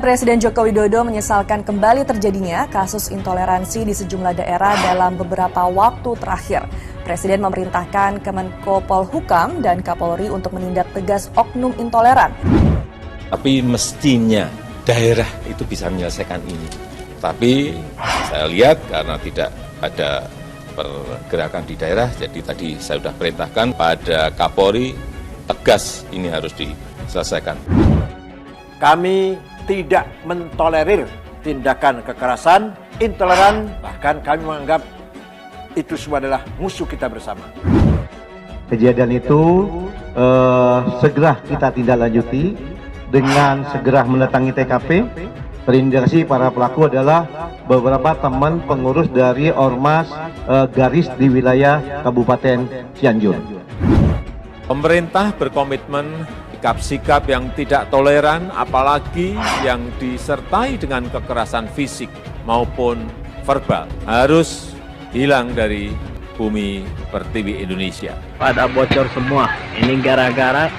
Presiden Joko Widodo menyesalkan kembali terjadinya kasus intoleransi di sejumlah daerah dalam beberapa waktu terakhir. Presiden memerintahkan Kemenko Polhukam dan Kapolri untuk menindak tegas oknum intoleran. Tapi mestinya daerah itu bisa menyelesaikan ini. Tapi saya lihat karena tidak ada pergerakan di daerah, jadi tadi saya sudah perintahkan pada Kapolri tegas ini harus diselesaikan. Kami tidak mentolerir tindakan kekerasan, intoleran, bahkan kami menganggap itu semua adalah musuh kita bersama. Kejadian itu segera kita tindak lanjuti dengan segera mendatangi TKP. Terindikasi para pelaku adalah beberapa teman pengurus dari Ormas Garis di wilayah Kabupaten Cianjur. Pemerintah berkomitmen sikap-sikap yang tidak toleran, apalagi yang disertai dengan kekerasan fisik maupun verbal, harus hilang dari bumi pertiwi Indonesia. Pada bocor semua, ini gara-gara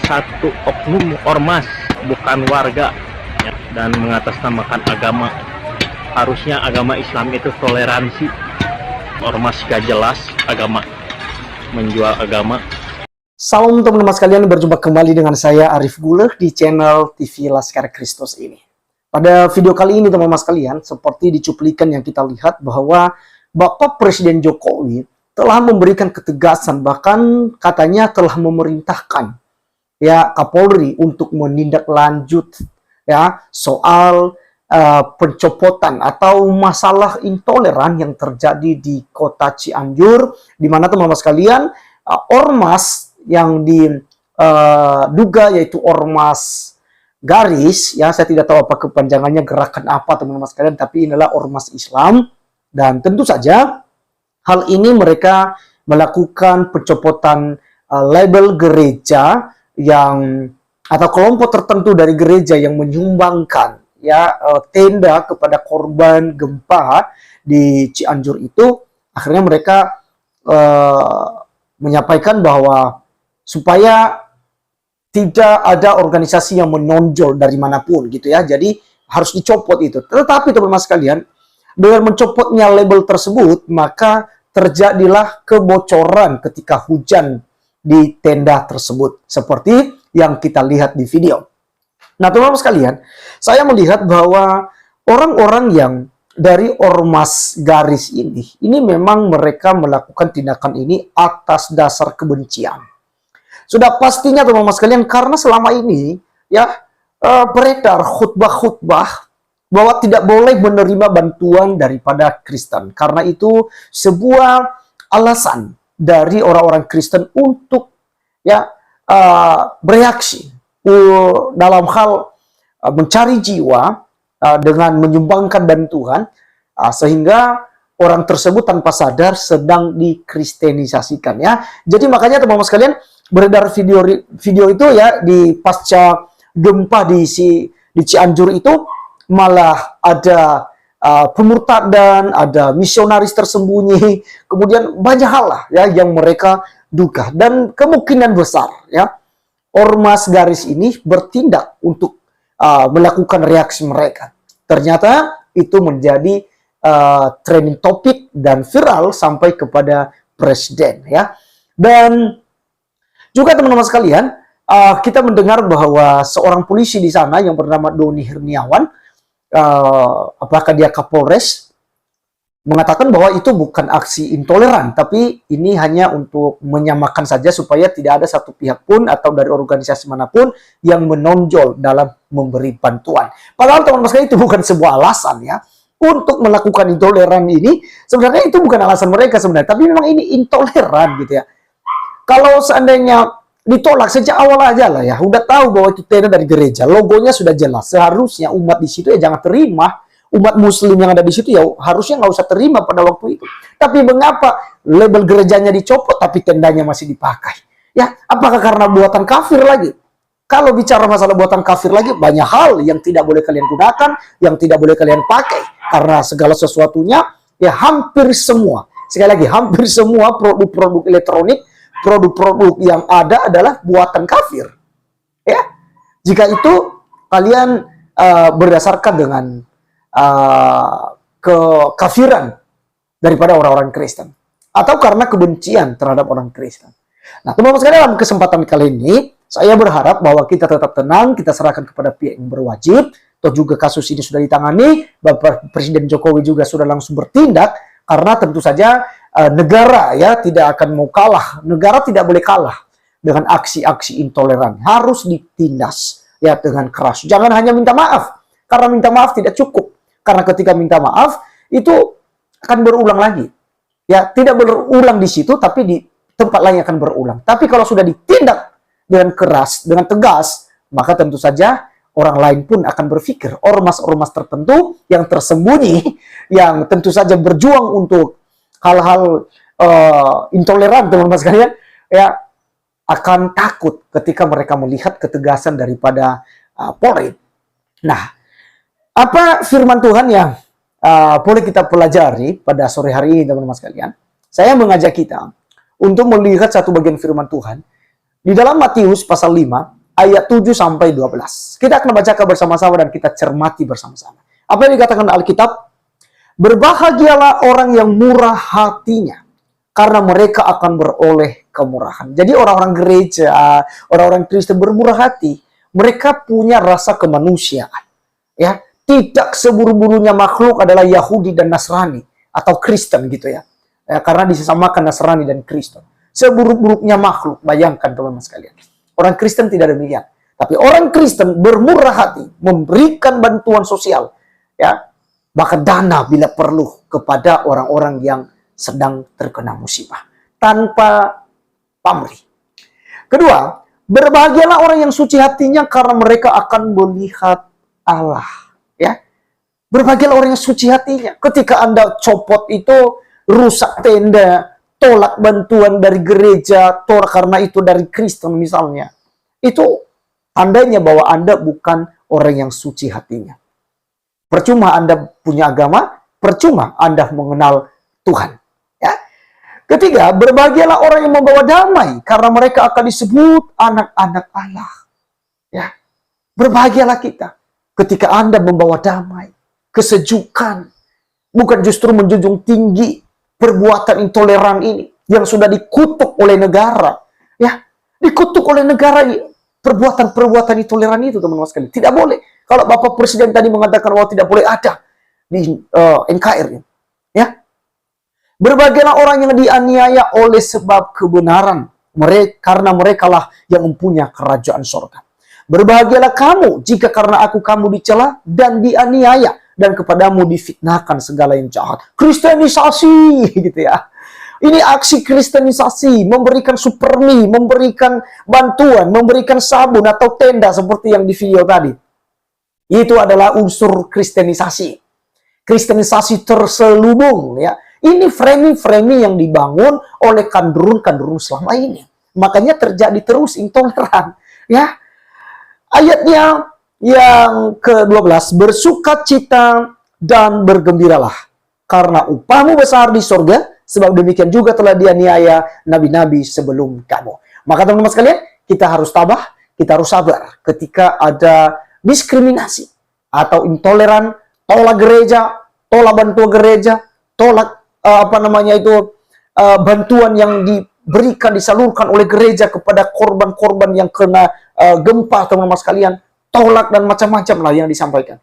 satu oknum ormas, bukan warga, ya, dan mengatasnamakan agama. Harusnya agama Islam itu toleransi. Ormas gak jelas agama, menjual agama. Salam teman-teman sekalian, berjumpa kembali dengan saya Arif Guleh di channel TV Laskar Kristus ini. Pada video kali ini teman-teman sekalian, seperti di cuplikan yang kita lihat bahwa Bapak Presiden Jokowi telah memberikan ketegasan, bahkan katanya telah memerintahkan ya Kapolri untuk menindaklanjut ya soal pencopotan atau masalah intoleran yang terjadi di kota Cianjur, di mana teman-teman sekalian ormas yang diduga yaitu Ormas Garis, ya saya tidak tahu apa kepanjangannya, gerakan apa teman-teman sekalian, tapi inilah ormas Islam, dan tentu saja hal ini mereka melakukan pencopotan label gereja yang atau kelompok tertentu dari gereja yang menyumbangkan ya tenda kepada korban gempa di Cianjur itu. Akhirnya mereka menyampaikan bahwa supaya tidak ada organisasi yang menonjol dari manapun gitu ya, jadi harus dicopot itu. Tetapi teman-teman sekalian, dengan mencopotnya label tersebut, maka terjadilah kebocoran ketika hujan di tenda tersebut, seperti yang kita lihat di video. Nah teman-teman sekalian, saya melihat bahwa orang-orang yang dari Ormas Garis ini memang mereka melakukan tindakan ini atas dasar kebencian. Sudah pastinya teman-teman sekalian, karena selama ini ya beredar khutbah-khutbah bahwa tidak boleh menerima bantuan daripada Kristen. Karena itu sebuah alasan dari orang-orang Kristen untuk ya bereaksi dalam hal mencari jiwa dengan menyumbangkan bantuan, sehingga orang tersebut tanpa sadar sedang dikristenisasikan ya. Jadi makanya teman-teman sekalian, beredar video itu ya di pasca gempa di Cianjur itu, malah ada pemurtadan, ada misionaris tersembunyi, kemudian banyak hal lah ya yang mereka duga, dan kemungkinan besar ya Ormas Garis ini bertindak untuk melakukan reaksi mereka. Ternyata itu menjadi trending topik dan viral sampai kepada presiden ya. Dan juga teman-teman sekalian, kita mendengar bahwa seorang polisi di sana yang bernama Doni Herniawan, apakah dia Kapolres, mengatakan bahwa itu bukan aksi intoleran, tapi ini hanya untuk menyamakan saja supaya tidak ada satu pihak pun atau dari organisasi manapun yang menonjol dalam memberi bantuan. Padahal teman-teman sekalian, itu bukan sebuah alasan ya untuk melakukan intoleran ini. Sebenarnya itu bukan alasan mereka sebenarnya, tapi memang ini intoleran gitu ya. Kalau seandainya ditolak sejak awal aja lah ya, udah tahu bahwa itu tenda dari gereja, logonya sudah jelas, seharusnya umat di situ ya jangan terima, umat muslim yang ada di situ ya harusnya nggak usah terima pada waktu itu. Tapi mengapa label gerejanya dicopot tapi tendanya masih dipakai? Ya, apakah karena buatan kafir lagi? Kalau bicara masalah buatan kafir lagi, banyak hal yang tidak boleh kalian gunakan, yang tidak boleh kalian pakai, karena segala sesuatunya ya hampir semua, sekali lagi hampir semua produk-produk elektronik, produk-produk yang ada adalah buatan kafir. Ya, jika itu kalian berdasarkan dengan kekafiran daripada orang-orang Kristen, atau karena kebencian terhadap orang Kristen. Nah, teman-teman sekalian, dalam kesempatan kali ini saya berharap bahwa kita tetap tenang, kita serahkan kepada pihak yang berwajib. Toh juga kasus ini sudah ditangani, Bapak Presiden Jokowi juga sudah langsung bertindak, karena tentu saja negara ya tidak akan mau kalah, negara tidak boleh kalah dengan aksi-aksi intoleran, harus ditindas ya dengan keras. Jangan hanya minta maaf, karena minta maaf tidak cukup, karena ketika minta maaf itu akan berulang lagi. Ya, tidak berulang di situ, tapi di tempat lain akan berulang. Tapi kalau sudah ditindak dengan keras, dengan tegas, maka tentu saja orang lain pun akan berpikir, ormas-ormas tertentu yang tersembunyi, yang tentu saja berjuang untuk hal-hal intoleran, teman-teman sekalian, ya akan takut ketika mereka melihat ketegasan daripada Polri. Nah, apa firman Tuhan yang boleh kita pelajari pada sore hari ini, teman-teman sekalian? Saya mengajak kita untuk melihat satu bagian firman Tuhan di dalam Matius pasal 5 ayat 7 sampai 12. Kita akan bacakan bersama-sama dan kita cermati bersama-sama. Apa yang dikatakan Alkitab? Berbahagialah orang yang murah hatinya, karena mereka akan beroleh kemurahan. Jadi orang-orang gereja, orang-orang Kristen bermurah hati, mereka punya rasa kemanusiaan. Ya, tidak seburu-burunya makhluk adalah Yahudi dan Nasrani atau Kristen gitu ya. Karena disamakan Nasrani dan Kristen. Seburuk-buruknya makhluk, bayangkan teman-teman sekalian. Orang Kristen tidak demikian. Tapi orang Kristen bermurah hati, memberikan bantuan sosial, ya, bahkan dana bila perlu kepada orang-orang yang sedang terkena musibah tanpa pamrih. Kedua, berbahagialah orang yang suci hatinya, karena mereka akan melihat Allah. Ya, berbahagialah orang yang suci hatinya. Ketika Anda copot itu, rusak tenda, tolak bantuan dari gereja, tolak karena itu dari Kristen misalnya, itu tandanya bahwa Anda bukan orang yang suci hatinya. Percuma Anda punya agama, percuma Anda mengenal Tuhan. Ya. Ketiga, berbahagialah orang yang membawa damai, karena mereka akan disebut anak-anak Allah. Ya. Berbahagialah kita ketika Anda membawa damai, kesejukan, bukan justru menjunjung tinggi perbuatan intoleran ini yang sudah dikutuk oleh negara. Ya, dikutuk oleh negara perbuatan-perbuatan intoleran itu, teman-teman sekalian. Tidak boleh. Kalau Bapak Presiden tadi mengatakan bahwa tidak boleh ada di NKRI. Ya. Berbahagialah orang yang dianiaya oleh sebab kebenaran, karena mereka lah yang mempunyai kerajaan sorga. Berbahagialah kamu jika karena aku kamu dicela dan dianiaya, dan kepadamu difitnahkan segala yang jahat. Kristenisasi gitu ya. Ini aksi kristenisasi, memberikan supermi, memberikan bantuan, memberikan sabun atau tenda seperti yang di video tadi. Itu adalah unsur kristenisasi. Kristenisasi terselubung ya. Ini framing-framing yang dibangun oleh kandurun-kandurun selama ini. Makanya terjadi terus intoleran ya. Ayatnya yang ke-12, bersukacita dan bergembiralah, karena upahmu besar di sorga, sebab demikian juga telah dianiaya nabi-nabi sebelum kamu. Maka teman-teman sekalian, kita harus tabah, kita harus sabar ketika ada diskriminasi atau intoleran, tolak gereja, tolak bantuan gereja, tolak bantuan yang diberikan, disalurkan oleh gereja kepada korban-korban yang kena gempa, teman-teman sekalian. Tolak dan macam-macam lah yang disampaikan.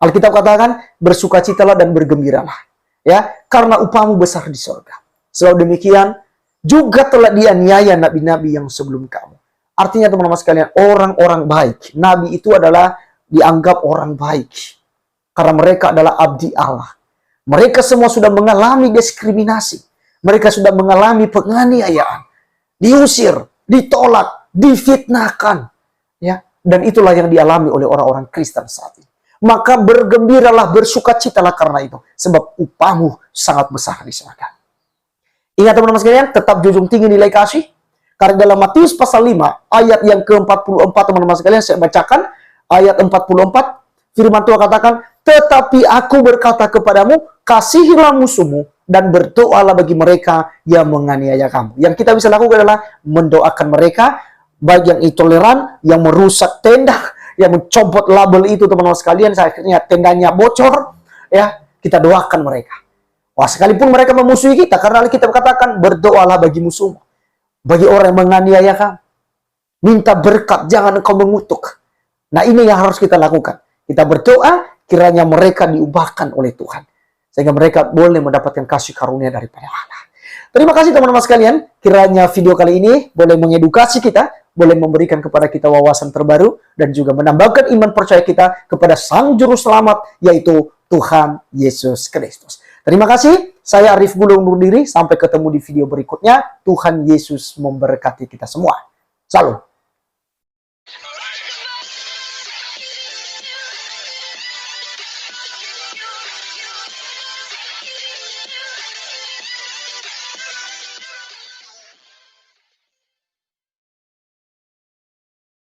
Alkitab katakan, bersukacitalah dan bergembiralah. Ya, karena upahmu besar di sorga. Sebab demikian juga telah dianiaya nabi-nabi yang sebelum kamu. Artinya teman-teman sekalian, orang-orang baik. Nabi itu adalah dianggap orang baik. Karena mereka adalah abdi Allah. Mereka semua sudah mengalami diskriminasi. Mereka sudah mengalami penganiayaan. Diusir, ditolak, difitnahkan. Ya. Dan itulah yang dialami oleh orang-orang Kristen saat ini. Maka bergembiralah, bersukacitalah karena itu. Sebab upahmu sangat besar di surga. Ingat teman-teman sekalian, tetap junjung tinggi nilai kasih. Karena dalam Matius pasal 5, ayat yang ke-44, teman-teman sekalian, saya bacakan. Ayat 44, firman Tuhan katakan, tetapi aku berkata kepadamu, kasihilah musuhmu, dan berdoalah bagi mereka yang menganiaya kamu. Yang kita bisa lakukan adalah mendoakan mereka, baik yang intoleran, yang merusak tenda, yang mencopot label itu teman-teman sekalian, akhirnya tendanya bocor, ya kita doakan mereka. Wah, sekalipun mereka memusuhi kita, karena kita katakan berdoalah bagi musuhmu, bagi orang yang menganiaya kamu, minta berkat, jangan engkau mengutuk. Nah, ini yang harus kita lakukan. Kita berdoa, kiranya mereka diubahkan oleh Tuhan, sehingga mereka boleh mendapatkan kasih karunia daripada Allah. Terima kasih teman-teman sekalian, kiranya video kali ini boleh mengedukasi kita, boleh memberikan kepada kita wawasan terbaru, dan juga menambahkan iman percaya kita kepada Sang Juru Selamat, yaitu Tuhan Yesus Kristus. Terima kasih, saya Arif Gulung undur diri, sampai ketemu di video berikutnya. Tuhan Yesus memberkati kita semua. Salam.